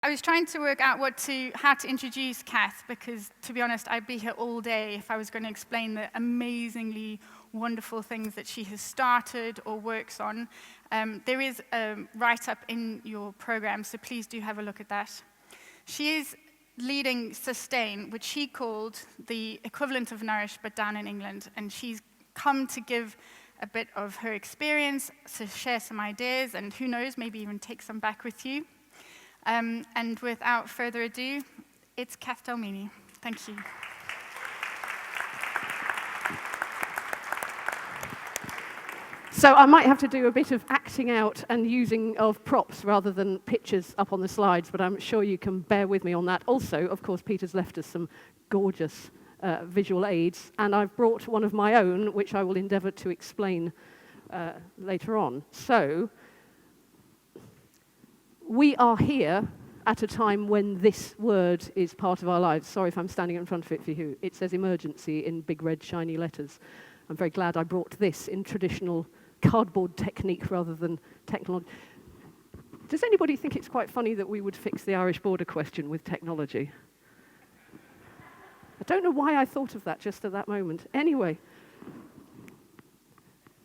I was trying to work out how to introduce Kath, because, to be honest, I'd be here all day if I was going to explain the amazingly wonderful things that she has started or works on. There is a write-up in your program, so please do have a look at that. She is leading Sustain, which she called the equivalent of Nourish, but down in England, and she's come to give a bit of her experience, to share some ideas, and who knows, maybe even take some back with you. And without further ado, it's Kath Dalmeny. Thank you. So I might have to do a bit of acting out and using of props rather than pictures up on the slides, but I'm sure you can bear with me on that. Also, of course, Peter's left us some gorgeous visual aids, and I've brought one of my own, which I will endeavour to explain later on. So, we are here at a time when this word is part of our lives. Sorry if I'm standing in front of it for you. It says emergency in big red shiny letters. I'm very glad I brought this in traditional cardboard technique rather than technology. Does anybody think it's quite funny that we would fix the Irish border question with technology? I don't know why I thought of that just at that moment. Anyway,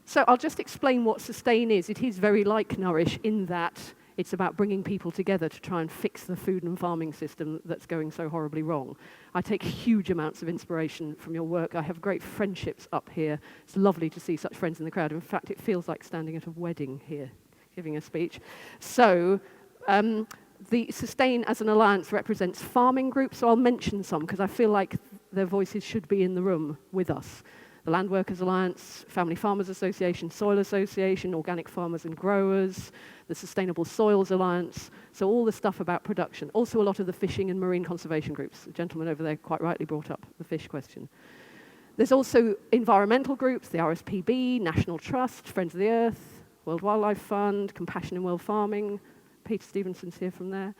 so I'll just explain what Sustain is. It is very like Nourish in that it's about bringing people together to try and fix the food and farming system that's going so horribly wrong. I take huge amounts of inspiration from your work. I have great friendships up here. It's lovely to see such friends in the crowd. In fact, it feels like standing at a wedding here, giving a speech. So, the Sustain as an alliance represents farming groups, so I'll mention some because I feel like their voices should be in the room with us. The Land Workers Alliance, Family Farmers Association, Soil Association, Organic Farmers and Growers, the Sustainable Soils Alliance, so all the stuff about production. Also a lot of the fishing and marine conservation groups. The gentleman over there quite rightly brought up the fish question. There's also environmental groups, the RSPB, National Trust, Friends of the Earth, World Wildlife Fund, Compassion in World Farming, Peter Stevenson's here from there.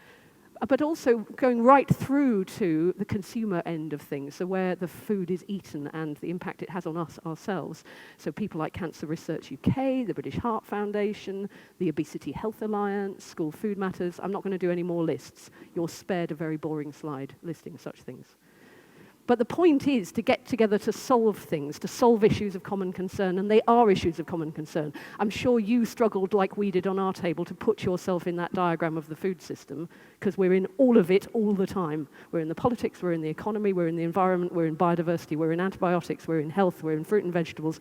But also going right through to the consumer end of things, so where the food is eaten and the impact it has on us ourselves. So people like Cancer Research UK, the British Heart Foundation, the Obesity Health Alliance, School Food Matters. I'm not going to do any more lists. You're spared a very boring slide listing such things. But the point is to get together to solve things, to solve issues of common concern, and they are issues of common concern. I'm sure you struggled like we did on our table to put yourself in that diagram of the food system, because we're in all of it all the time. We're in the politics, we're in the economy, we're in the environment, we're in biodiversity, we're in antibiotics, we're in health, we're in fruit and vegetables.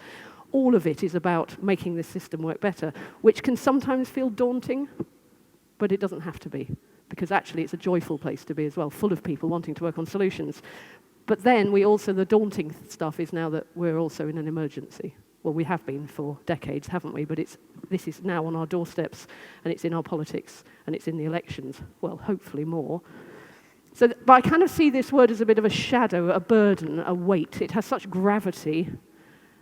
All of it is about making this system work better, which can sometimes feel daunting, but it doesn't have to be, because actually it's a joyful place to be as well, full of people wanting to work on solutions. But then the daunting stuff is now that we're also in an emergency. Well, we have been for decades, haven't we? But this is now on our doorsteps, and it's in our politics, and it's in the elections. Well, hopefully more. So, but I kind of see this word as a bit of a shadow, a burden, a weight. It has such gravity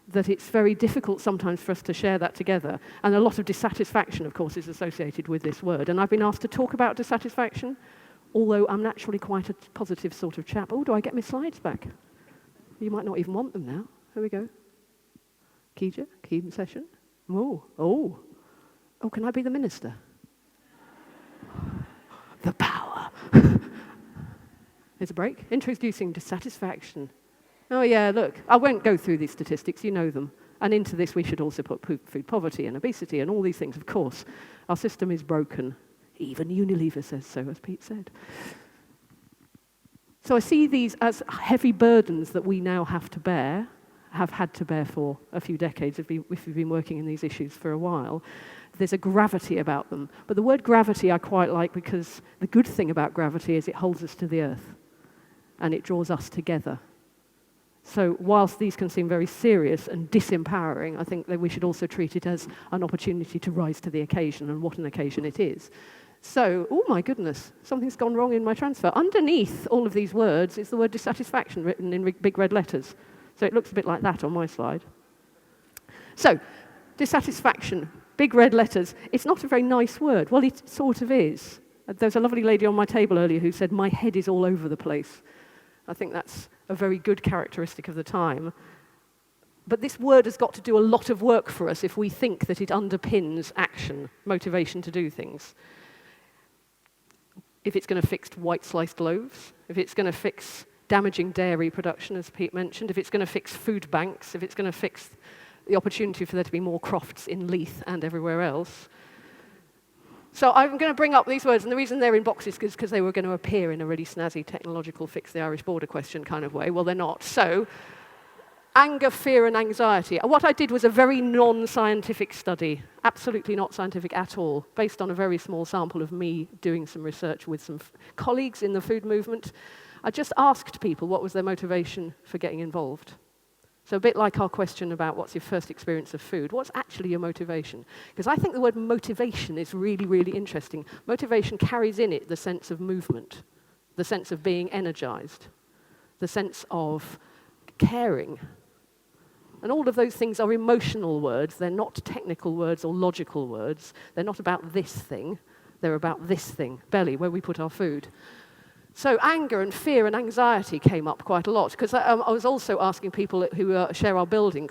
that it's very difficult sometimes for us to share that together. And a lot of dissatisfaction, of course, is associated with this word. And I've been asked to talk about dissatisfaction, although I'm naturally quite a positive sort of chap. Oh, do I get my slides back? You might not even want them now. Here we go. Key session. Oh, can I be the minister? The power. There's a break. Introducing dissatisfaction. Oh yeah, look, I won't go through these statistics, you know them. And into this we should also put food poverty and obesity and all these things, of course. Our system is broken. Even Unilever says so, as Pete said. So I see these as heavy burdens that we now have to bear, have had to bear for a few decades if we've been working in these issues for a while. There's a gravity about them. But the word gravity I quite like because the good thing about gravity is it holds us to the earth and it draws us together. So whilst these can seem very serious and disempowering, I think that we should also treat it as an opportunity to rise to the occasion, and what an occasion it is. So, oh my goodness, something's gone wrong in my transfer. Underneath all of these words is the word dissatisfaction written in big red letters. So it looks a bit like that on my slide. So, dissatisfaction, big red letters. It's not a very nice word. Well, it sort of is. There's a lovely lady on my table earlier who said, my head is all over the place. I think that's a very good characteristic of the time. But this word has got to do a lot of work for us if we think that it underpins action, motivation to do things. if it's going to fix white sliced loaves, if it's going to fix damaging dairy production, as Pete mentioned, if it's going to fix food banks, if it's going to fix the opportunity for there to be more crofts in Leith and everywhere else. So I'm going to bring up these words, and the reason they're in boxes is because they were going to appear in a really snazzy technological fix the Irish border question kind of way. Well, they're not. So anger, fear, and anxiety. What I did was a very non-scientific study, absolutely not scientific at all, based on a very small sample of me doing some research with some colleagues in the food movement. I just asked people what was their motivation for getting involved. So a bit like our question about what's your first experience of food, what's actually your motivation? Because I think the word motivation is really, really interesting. Motivation carries in it the sense of movement, the sense of being energized, the sense of caring. And all of those things are emotional words. They're not technical words or logical words. They're not about this thing. They're about this thing, belly, where we put our food. So anger and fear and anxiety came up quite a lot, because I was also asking people who share our building.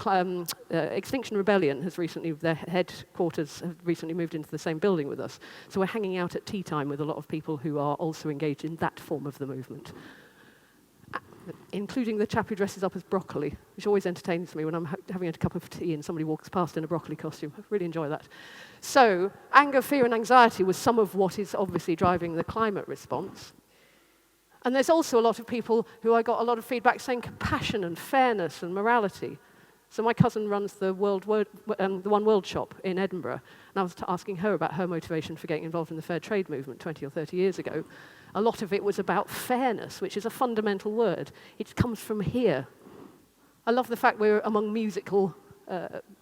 Extinction Rebellion has recently, their headquarters have recently moved into the same building with us. So we're hanging out at tea time with a lot of people who are also engaged in that form of the movement, including the chap who dresses up as broccoli, which always entertains me when I'm having a cup of tea and somebody walks past in a broccoli costume. I really enjoy that. So anger, fear, and anxiety was some of what is obviously driving the climate response. And there's also a lot of people who I got a lot of feedback saying compassion and fairness and morality. So my cousin runs the One World shop in Edinburgh, and I was asking her about her motivation for getting involved in the fair trade movement 20 or 30 years ago. A lot of it was about fairness, which is a fundamental word. It comes from here. I love the fact we're among musical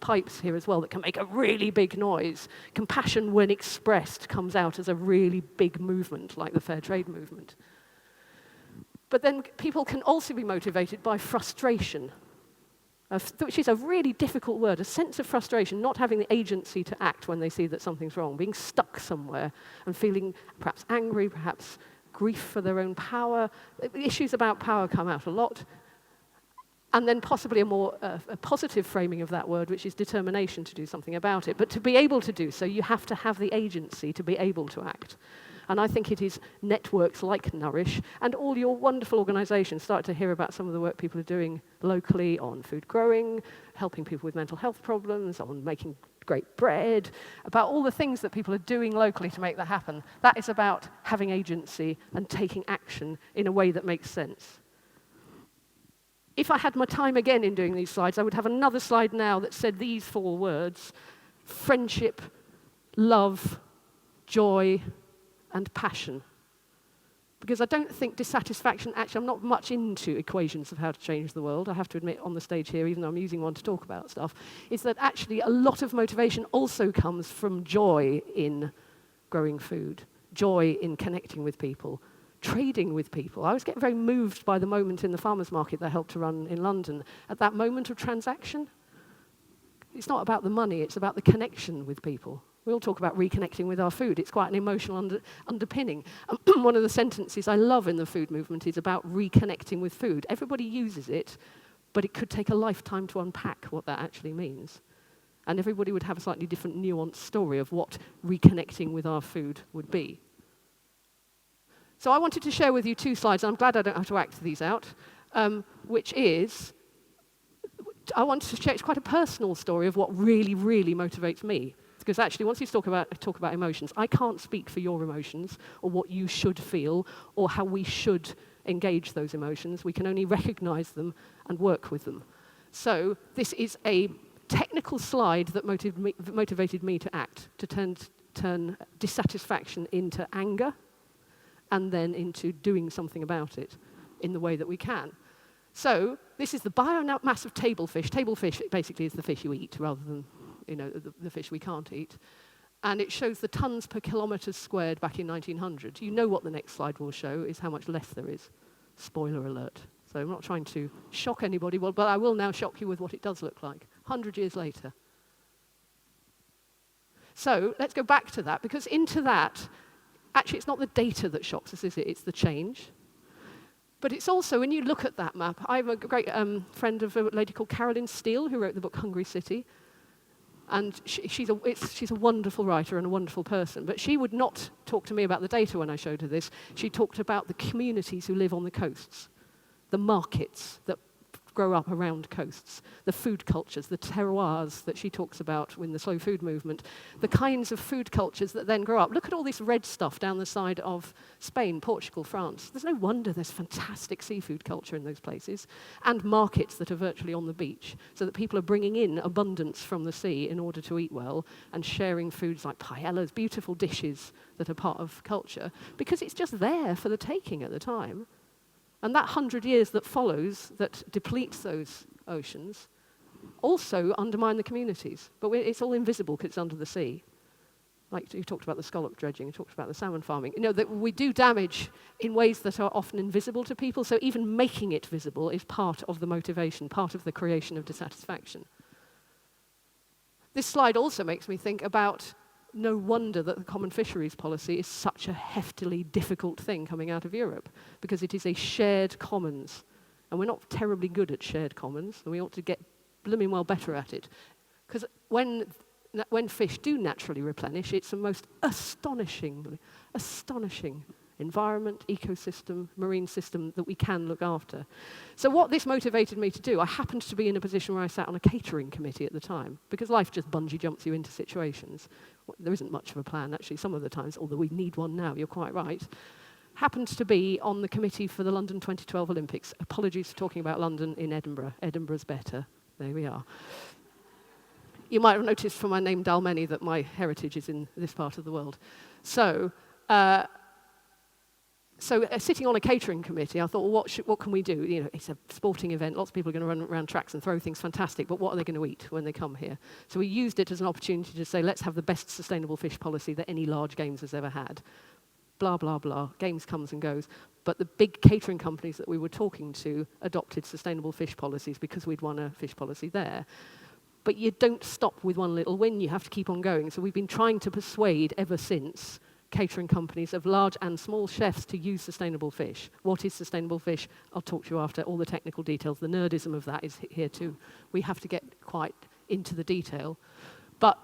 pipes here as well that can make a really big noise. Compassion, when expressed, comes out as a really big movement, like the fair trade movement. But then people can also be motivated by frustration, which is a really difficult word, a sense of frustration, not having the agency to act when they see that something's wrong, being stuck somewhere and feeling perhaps angry, perhaps grief for their own power. Issues about power come out a lot. And then possibly a more positive framing of that word, which is determination to do something about it. But to be able to do so, you have to have the agency to be able to act. And I think it is networks like Nourish and all your wonderful organisations start to hear about some of the work people are doing locally on food growing, helping people with mental health problems, on making great bread, about all the things that people are doing locally to make that happen. That is about having agency and taking action in a way that makes sense. If I had my time again in doing these slides, I would have another slide now that said these 4 words: friendship, love, joy, and passion. Because I don't think dissatisfaction, actually I'm not much into equations of how to change the world, I have to admit on the stage here, even though I'm using one to talk about stuff, is that actually a lot of motivation also comes from joy in growing food, joy in connecting with people, trading with people. I always get very moved by the moment in the farmers market that I helped to run in London, at that moment of transaction. It's not about the money, it's about the connection with people. We all talk about reconnecting with our food. It's quite an emotional underpinning. One of the sentences I love in the food movement is about reconnecting with food. Everybody uses it, but it could take a lifetime to unpack what that actually means. And everybody would have a slightly different nuanced story of what reconnecting with our food would be. So I wanted to share with you 2 slides, and I'm glad I don't have to act these out, which is, I wanted to share, it's quite a personal story of what really, really motivates me. Because actually, once you talk about emotions, I can't speak for your emotions or what you should feel or how we should engage those emotions. We can only recognize them and work with them. So this is a technical slide that motivated me to act, to turn dissatisfaction into anger and then into doing something about it in the way that we can. So this is the biomass of tablefish. Tablefish basically is the fish you eat rather than the fish we can't eat. And it shows the tons per kilometre squared back in 1900. You know what the next slide will show is how much less there is. Spoiler alert. So I'm not trying to shock anybody, but I will now shock you with what it does look like 100 years later. So let's go back to that, because into that, actually it's not the data that shocks us, is it? It's the change. But it's also, when you look at that map, I'm a great friend of a lady called Carolyn Steele, who wrote the book Hungry City. And she's a wonderful writer and a wonderful person. But she would not talk to me about the data when I showed her this. She talked about the communities who live on the coasts, the markets that grow up around coasts, the food cultures, the terroirs that she talks about in the slow food movement, the kinds of food cultures that then grow up. Look at all this red stuff down the side of Spain, Portugal, France. There's no wonder there's fantastic seafood culture in those places, and markets that are virtually on the beach, so that people are bringing in abundance from the sea in order to eat well, and sharing foods like paellas, beautiful dishes that are part of culture, because it's just there for the taking at the time. And that 100 years that follows, that depletes those oceans, also undermine the communities. But it's all invisible because it's under the sea. Like you talked about the scallop dredging, you talked about the salmon farming. You know, that we do damage in ways that are often invisible to people, so even making it visible is part of the motivation, part of the creation of dissatisfaction. This slide also makes me think about no wonder that the common fisheries policy is such a heftily difficult thing coming out of Europe, because it is a shared commons. And we're not terribly good at shared commons, and we ought to get blooming well better at it. Because when fish do naturally replenish, it's the most astonishing environment, ecosystem, marine system that we can look after. So what this motivated me to do, I happened to be in a position where I sat on a catering committee at the time, because life just bungee jumps you into situations. There isn't much of a plan, actually, some of the times, although we need one now, you're quite right. Happened to be on the committee for the London 2012 Olympics. Apologies for talking about London in Edinburgh. Edinburgh's better. There we are. You might have noticed from my name Dalmeny that my heritage is in this part of the world. So sitting on a catering committee, I thought, well, what can we do? You know, it's a sporting event, lots of people are going to run around tracks and throw things, fantastic, but what are they going to eat when they come here? So we used it as an opportunity to say, let's have the best sustainable fish policy that any large games has ever had. Blah, blah, blah, games comes and goes. But the big catering companies that we were talking to adopted sustainable fish policies because we'd won a fish policy there. But you don't stop with one little win, you have to keep on going. So we've been trying to persuade ever since catering companies of large and small chefs to use sustainable fish. What is sustainable fish? I'll talk to you after all the technical details. The nerdism of that is here too. We have to get quite into the detail. But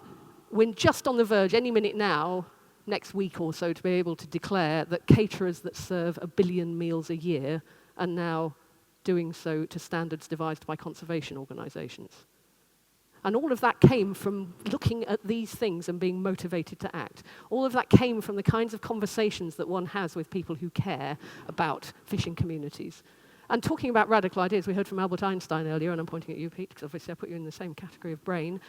we're just on the verge, any minute now, next week or so, to be able to declare that caterers that serve 1 billion meals a year are now doing so to standards devised by conservation organisations. And all of that came from looking at these things and being motivated to act. All of that came from the kinds of conversations that one has with people who care about fishing communities. And talking about radical ideas, we heard from Albert Einstein earlier, and I'm pointing at you, Pete, because obviously I put you in the same category of brain,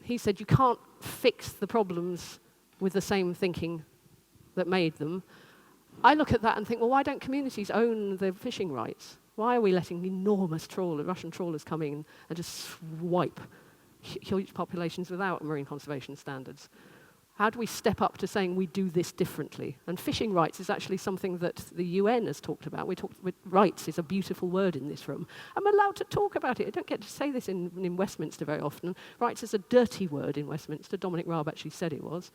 he said you can't fix the problems with the same thinking that made them. I look at that and think, well, why don't communities own the fishing rights? Why are we letting enormous Russian trawlers come in and just swipe huge populations without marine conservation standards? How do we step up to saying we do this differently? And fishing rights is actually something that the UN has talked about. Rights is a beautiful word in this room. I'm allowed to talk about it. I don't get to say this in Westminster very often. Rights is a dirty word in Westminster. Dominic Raab actually said it was.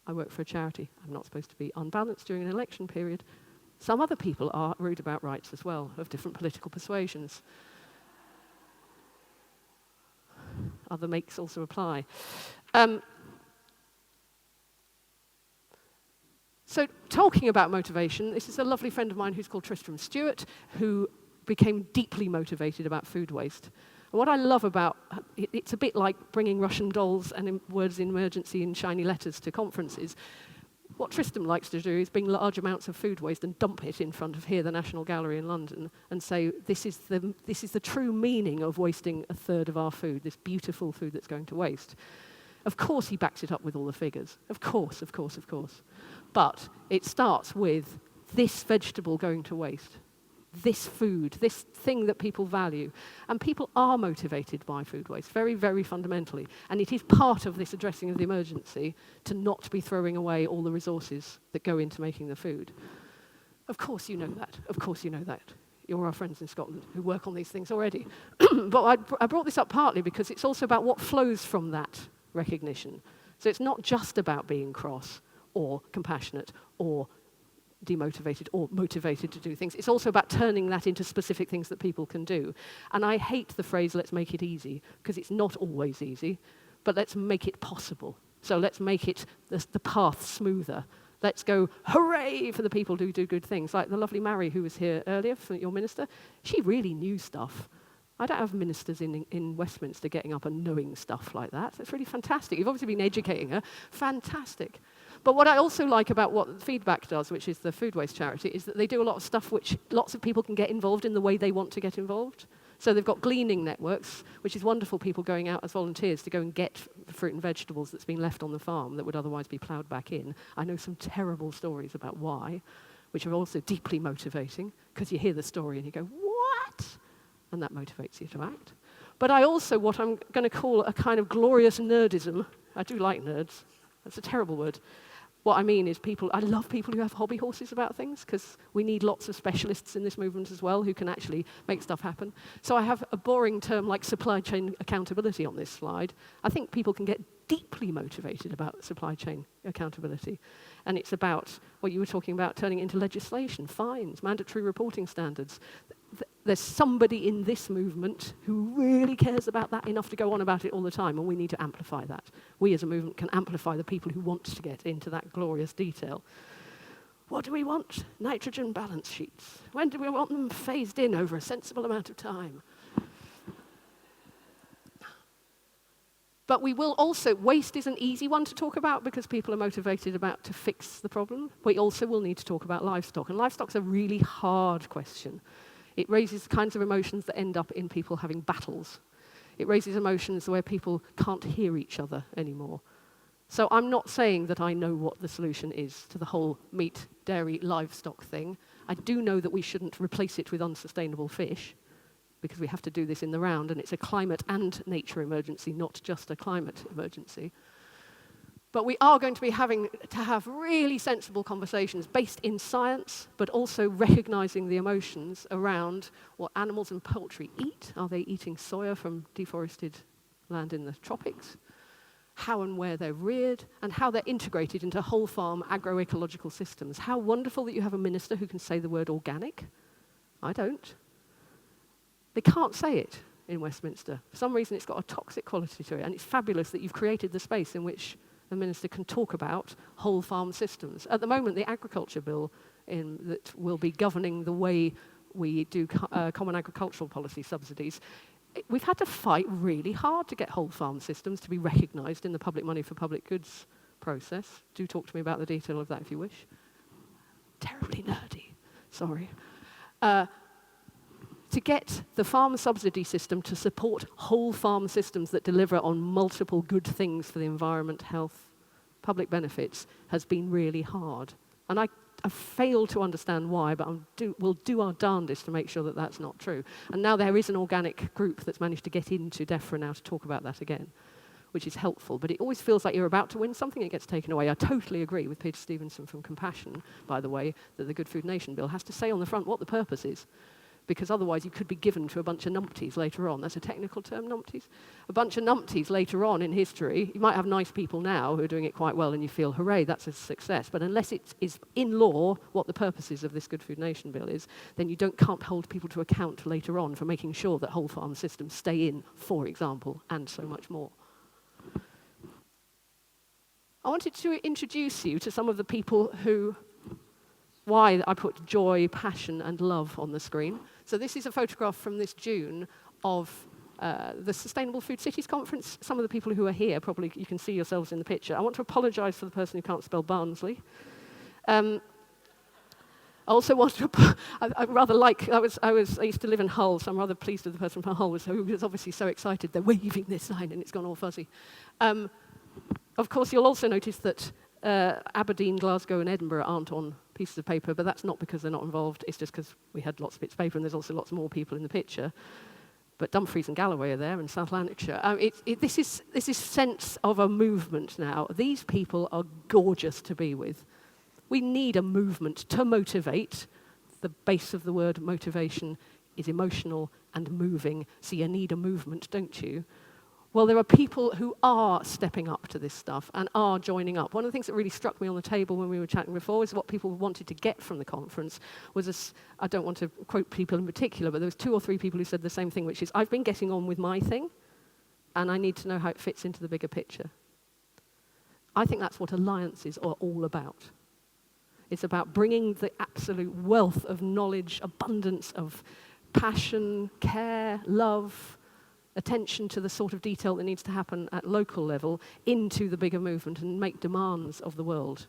I work for a charity. I'm not supposed to be unbalanced during an election period. Some other people are rude about rights as well, of different political persuasions. Other makes also apply. So talking about motivation, this is a lovely friend of mine who's called Tristram Stewart, who became deeply motivated about food waste. And what I love about it's a bit like bringing Russian dolls and words in emergency in shiny letters to conferences. What Tristram likes to do is bring large amounts of food waste and dump it in front of here, the National Gallery in London, and say, this is the true meaning of wasting a third of our food, this beautiful food that's going to waste. Of course he backs it up with all the figures. Of course, of course, of course. But it starts with this vegetable going to waste, this food, this thing that people value. And people are motivated by food waste, very, very fundamentally. And it is part of this addressing of the emergency to not be throwing away all the resources that go into making the food. Of course you know that. Of course you know that. You're our friends in Scotland who work on these things already. But I brought this up partly because it's also about what flows from that recognition. So it's not just about being cross or compassionate or demotivated or motivated to do things. It's also about turning that into specific things that people can do. And I hate the phrase, let's make it easy, because it's not always easy, but let's make it possible. So let's make it the path smoother. Let's go, hooray, for the people who do good things. Like the lovely Mary who was here earlier, your minister, she really knew stuff. I don't have ministers in Westminster getting up and knowing stuff like that. That's really fantastic. You've obviously been educating her. Fantastic. But what I also like about what Feedback does, which is the food waste charity, is that they do a lot of stuff which lots of people can get involved in the way they want to get involved. So they've got gleaning networks, which is wonderful, people going out as volunteers to go and get fruit and vegetables that's been left on the farm that would otherwise be ploughed back in. I know some terrible stories about why, which are also deeply motivating, because you hear the story and you go, what? And that motivates you to act. But I also, what I'm going to call a kind of glorious nerdism, I do like nerds, that's a terrible word. What I mean is I love people who have hobby horses about things, because we need lots of specialists in this movement as well who can actually make stuff happen. So I have a boring term like supply chain accountability on this slide. I think people can get deeply motivated about supply chain accountability. And it's about what you were talking about, turning it into legislation, fines, mandatory reporting standards. There's somebody in this movement who really cares about that enough to go on about it all the time, and we need to amplify that. We as a movement can amplify the people who want to get into that glorious detail. What do we want? Nitrogen balance sheets. When do we want them phased in over a sensible amount of time? But we will also, waste is an easy one to talk about because people are motivated about to fix the problem. We also will need to talk about livestock, and livestock's a really hard question. It raises the kinds of emotions that end up in people having battles. It raises emotions where people can't hear each other anymore. So I'm not saying that I know what the solution is to the whole meat, dairy, livestock thing. I do know that we shouldn't replace it with unsustainable fish, because we have to do this in the round, and it's a climate and nature emergency, not just a climate emergency. But we are going to be having to have really sensible conversations based in science, but also recognizing the emotions around what animals and poultry eat. Are they eating soya from deforested land in the tropics? How and where they're reared, and how they're integrated into whole farm agroecological systems. How wonderful that you have a minister who can say the word organic. I don't. They can't say it in Westminster. For some reason, it's got a toxic quality to it, and it's fabulous that you've created the space in which the minister can talk about whole farm systems. At the moment, the agriculture bill that will be governing the way we do common agricultural policy subsidies, we've had to fight really hard to get whole farm systems to be recognised in the public money for public goods process. Do talk to me about the detail of that if you wish. Terribly nerdy, sorry. To get the farm subsidy system to support whole farm systems that deliver on multiple good things for the environment, health, public benefits has been really hard. And I fail to understand why, but we'll do our darndest to make sure that that's not true. And now there is an organic group that's managed to get into DEFRA now to talk about that again, which is helpful. But it always feels like you're about to win something, it gets taken away. I totally agree with Peter Stevenson from Compassion, by the way, that the Good Food Nation bill has to say on the front what the purpose is, because otherwise you could be given to a bunch of numpties later on. That's a technical term, numpties. A bunch of numpties later on in history. You might have nice people now who are doing it quite well and you feel, hooray, that's a success. But unless it is in law what the purposes of this Good Food Nation bill is, then you can't hold people to account later on for making sure that whole farm systems stay in, for example, and so much more. I wanted to introduce you to some of the people why I put joy, passion, and love on the screen. So this is a photograph from this June of the Sustainable Food Cities Conference. Some of the people who are here, probably you can see yourselves in the picture. I want to apologise for the person who can't spell Barnsley. I also want to, I used to live in Hull, so I'm rather pleased with the person from Hull who was obviously so excited they're waving this sign and it's gone all fuzzy. Of course, you'll also notice that Aberdeen, Glasgow, and Edinburgh aren't on pieces of paper, but that's not because they're not involved. It's just because we had lots of bits of paper, and there's also lots more people in the picture. But Dumfries and Galloway are there, and South Lanarkshire. This is sense of a movement now. These people are gorgeous to be with. We need a movement to motivate. The base of the word motivation is emotional and moving, so you need a movement, don't you? Well, there are people who are stepping up to this stuff and are joining up. One of the things that really struck me on the table when we were chatting before is what people wanted to get from the conference was, I don't want to quote people in particular, but there was 2 or 3 people who said the same thing, which is, I've been getting on with my thing, and I need to know how it fits into the bigger picture. I think that's what alliances are all about. It's about bringing the absolute wealth of knowledge, abundance of passion, care, love, attention to the sort of detail that needs to happen at local level into the bigger movement and make demands of the world.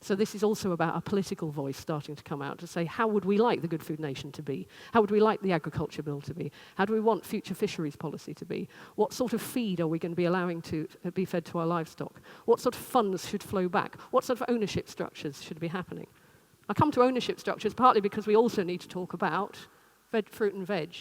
So this is also about a political voice starting to come out to say, how would we like the Good Food Nation to be? How would we like the agriculture bill to be? How do we want future fisheries policy to be? What sort of feed are we going to be allowing to be fed to our livestock? What sort of funds should flow back? What sort of ownership structures should be happening? I come to ownership structures partly because we also need to talk about fruit and veg.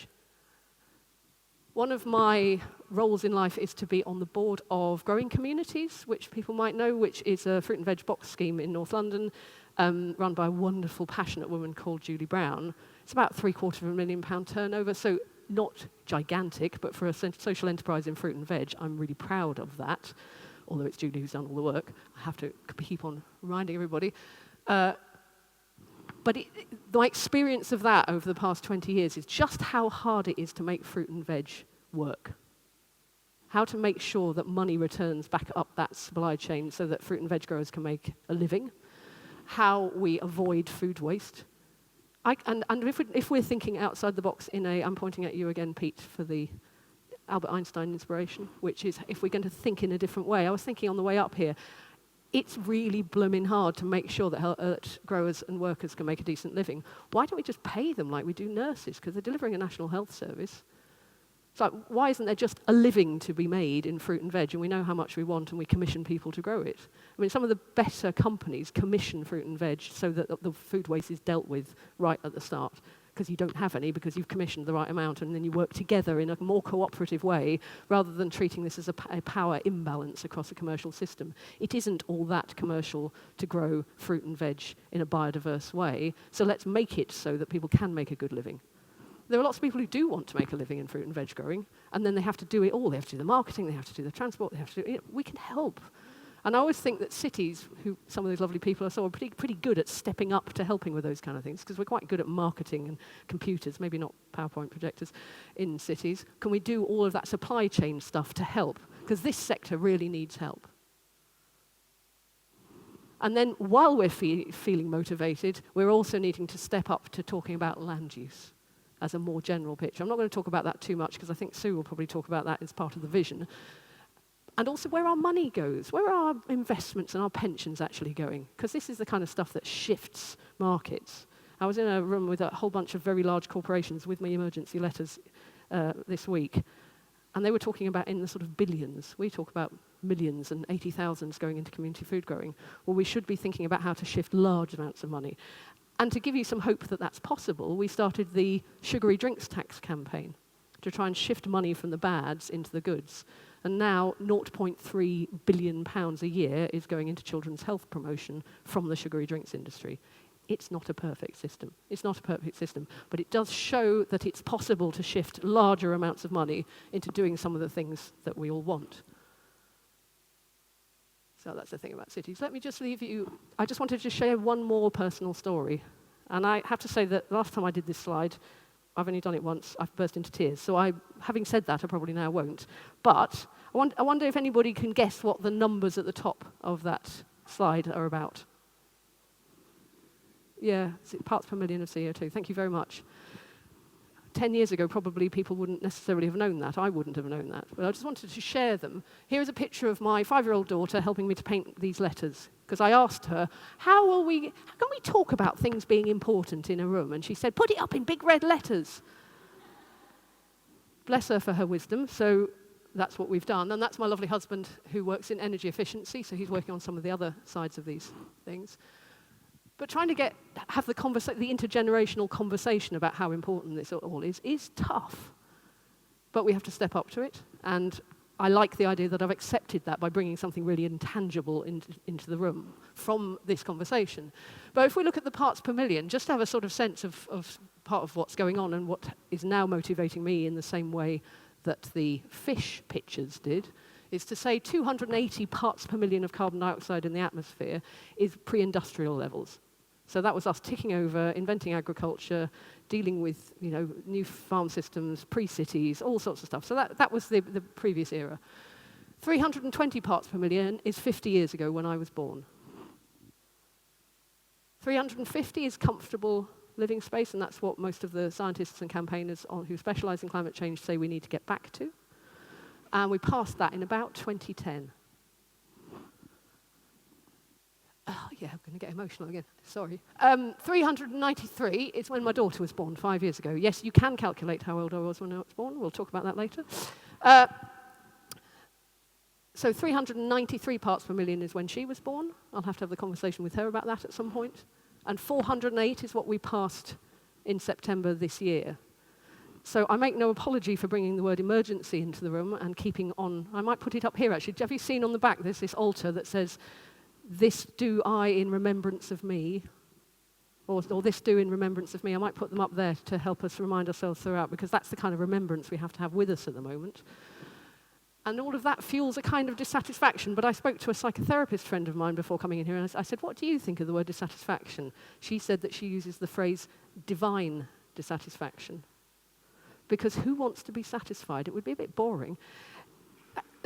One of my roles in life is to be on the board of Growing Communities, which people might know, which is a fruit and veg box scheme in North London, run by a wonderful, passionate woman called Julie Brown. It's about £750,000 turnover, so not gigantic, but for a social enterprise in fruit and veg, I'm really proud of that, although it's Julie who's done all the work. I have to keep on reminding everybody. But my experience of that over the past 20 years is just how hard it is to make fruit and veg work. How to make sure that money returns back up that supply chain so that fruit and veg growers can make a living. How we avoid food waste. And if we're thinking outside the box I'm pointing at you again, Pete, for the Albert Einstein inspiration, which is if we're going to think in a different way. I was thinking on the way up here, it's really blooming hard to make sure that growers and workers can make a decent living. Why don't we just pay them like we do nurses? Because they're delivering a national health service. It's like, why isn't there just a living to be made in fruit and veg, and we know how much we want and we commission people to grow it? I mean, some of the better companies commission fruit and veg so that the food waste is dealt with right at the start, because you don't have any, because you've commissioned the right amount, and then you work together in a more cooperative way, rather than treating this as a power imbalance across a commercial system. It isn't all that commercial to grow fruit and veg in a biodiverse way, so let's make it so that people can make a good living. There are lots of people who do want to make a living in fruit and veg growing, and then they have to do it all. They have to do the marketing, they have to do the transport, they have to do it. We can help. And I always think that cities, who some of those lovely people I saw, are pretty good at stepping up to helping with those kind of things, because we're quite good at marketing and computers, maybe not PowerPoint projectors in cities. Can we do all of that supply chain stuff to help? Because this sector really needs help. And then while we're feeling motivated, we're also needing to step up to talking about land use as a more general picture. I'm not going to talk about that too much, because I think Sue will probably talk about that as part of the vision. And also where our money goes, where are our investments and our pensions actually going? Because this is the kind of stuff that shifts markets. I was in a room with a whole bunch of very large corporations with my emergency letters this week, and they were talking about in the sort of billions. We talk about millions and 80,000s going into community food growing. Well, we should be thinking about how to shift large amounts of money. And to give you some hope that that's possible, we started the Sugary drinks tax campaign to try and shift money from the bads into the goods. And now £0.3 billion a year is going into children's health promotion from the sugary drinks industry. It's not a perfect system. It's not a perfect system, but it does show that it's possible to shift larger amounts of money into doing some of the things that we all want. So that's the thing about cities. Let me just leave you, I just wanted to share one more personal story. And I have to say that last time I did this slide, I've only done it once, I've burst into tears. So having said that, I probably now won't. But I wonder if anybody can guess what the numbers at the top of that slide are about. Yeah, parts per million of CO2. Thank you very much. 10 years ago, probably people wouldn't necessarily have known that. I wouldn't have known that. But I just wanted to share them. Here is a picture of my 5-year-old daughter helping me to paint these letters. Because I asked her, how can we talk about things being important in a room? And she said, put it up in big red letters. Bless her for her wisdom. So that's what we've done. And that's my lovely husband who works in energy efficiency. So he's working on some of the other sides of these things. But trying to have the intergenerational conversation about how important this all is tough. But we have to step up to it. And I like the idea that I've accepted that by bringing something really intangible into the room from this conversation. But if we look at the parts per million, just to have a sort of sense of part of what's going on and what is now motivating me in the same way that the fish pictures did is to say 280 parts per million of carbon dioxide in the atmosphere is pre-industrial levels. So that was us ticking over, inventing agriculture, dealing with new farm systems, pre-cities, all sorts of stuff. So that was the previous era. 320 parts per million is 50 years ago when I was born. 350 is comfortable living space, and that's what most of the scientists and campaigners who specialize in climate change say we need to get back to. And we passed that in about 2010. Oh, yeah, I'm going to get emotional again. Sorry. 393 is when my daughter was born 5 years ago. Yes, you can calculate how old I was when I was born. We'll talk about that later. So 393 parts per million is when she was born. I'll have to have the conversation with her about that at some point. And 408 is what we passed in September this year. So I make no apology for bringing the word emergency into the room and keeping on. I might put it up here, actually. Have you seen on the back, there's this altar that says, "This do I in remembrance of me," or "This do in remembrance of me." I might put them up there to help us remind ourselves throughout, because that's the kind of remembrance we have to have with us at the moment. And all of that fuels a kind of dissatisfaction. But I spoke to a psychotherapist friend of mine before coming in here, and I said, "What do you think of the word dissatisfaction?" She said that she uses the phrase divine dissatisfaction. Because who wants to be satisfied? It would be a bit boring.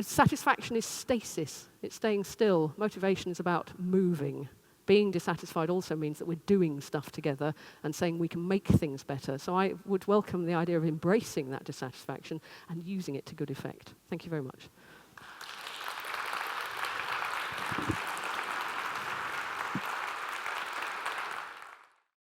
Satisfaction is stasis. It's staying still. Motivation is about moving. Being dissatisfied also means that we're doing stuff together and saying we can make things better. So I would welcome the idea of embracing that dissatisfaction and using it to good effect. Thank you very much.